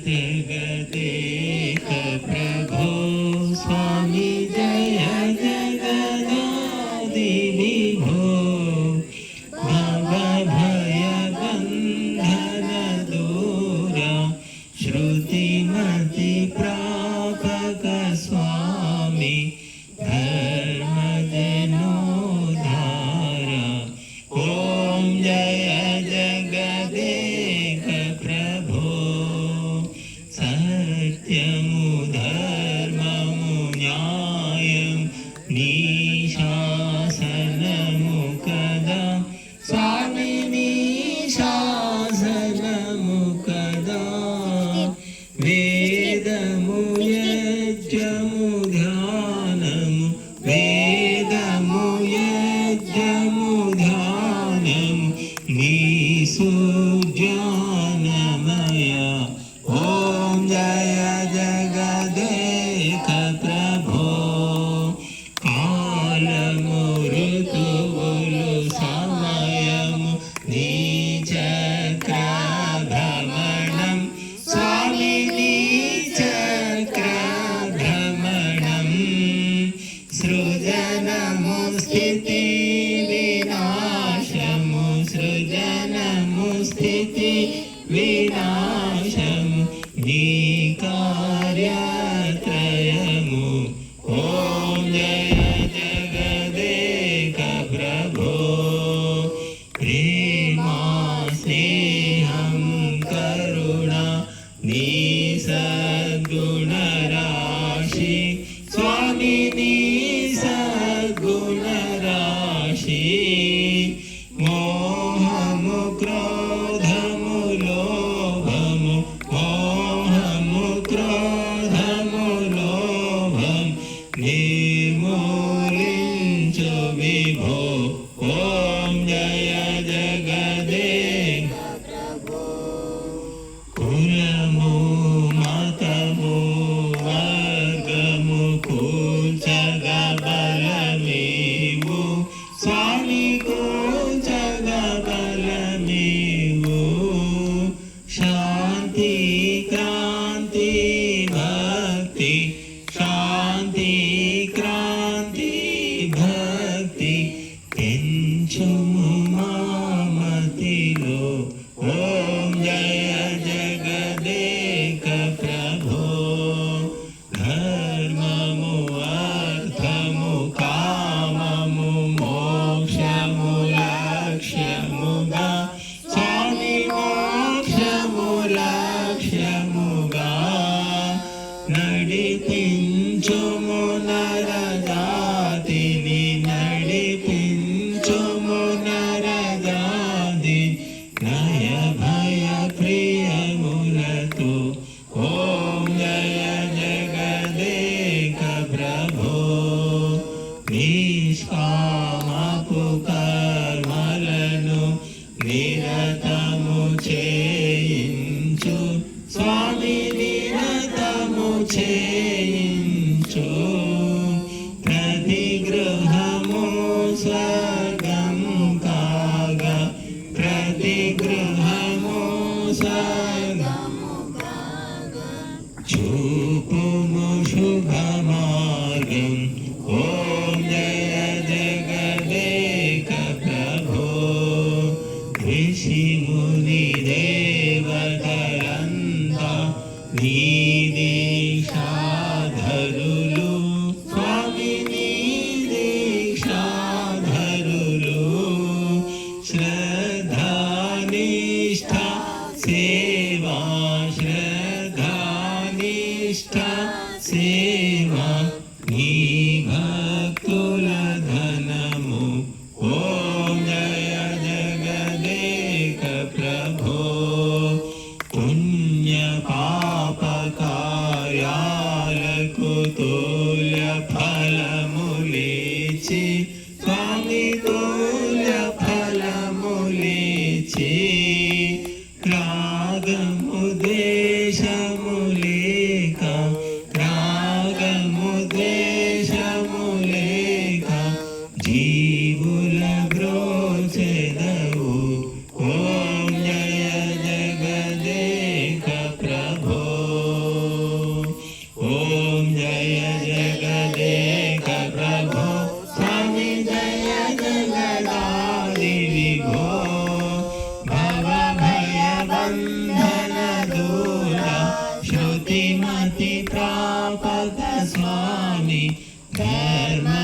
जगदेक प्रभो स्वामी जय जगदादि विभो भवभयबन्धन दूरा श्रुतिमति प्रापक स्वामी धर्मजनोद्धारा ॐ जय जगदेक प्रभो सत्यमु धर्ममु न्यायं निशासनमु कदा स्वामी निशासनमु कदा वेदमु यज्ञमु ध्यानमु वेदमु यज्ञमु ध्यानमु निसुज्ञानमया ॐ जय जगदेक प्रभो कालमु ऋतुवुलु समयमु नीचक्रभ्रमणं स्वामी नीचक्रभ्रमणं सृजनमु स्थिति विनाशमु सृजनमु स्थिति विनाशमु निकार्यत्रयमु ॐ जय जगदेक प्रभो प्रेमा स्नेहं करुणा निसद्गुणराशि स्वामी निसद्गुणराशि मोहमु क्रोधमु लोभमु मोहमु क्रोधमु लोभं निर्मूलिंचु विभो ॐ जय जगदेक कुलमु मतमु वर्गमु कुचगबलमेवु स्वामी कुचगबलमेवु शान्ति क्रान्ति भक्ति शान्ति क्रान्ति भक्ति तेंचुमु मामतिलो ॐ जय जगदेक प्रभो धर्ममु अर्थमु काममु मोक्षमु लक्ष्यमुगा स्वामी मोक्षमु लक्ष्यमुगा नडिपिंचुमु नरजातिनि नडिपिंचुमु नरजाति नय भय प्रियमुलतु ॐ जय जगदेक प्रभो निष्कामपु कर्मలను निरतमु చేయించు स्वामी निरतमु చేయించు प्रतिगृहमु स्वर्गं कागा प्रतिगृहमु स्वर्गं చూపుము శుభమార్గం ॐ जय जगदेक प्रभो ऋषि मुनि देवतలంతా నీ దీక్షాధరులు స్వామి నీ దీక్షాధరులు శ్రద్ధానిష్ట సేవా శ్రద్ధానిష్ట సేవా నీ భక్తుల ధనము ॐ जय जगदेक प्रभो पुण्य पाप कार्याలకు तुल्य फलमुलिచి स्वामी तुल्य फलमुलिచి रागमु द्वेषमु लेక रागमु ధర్మ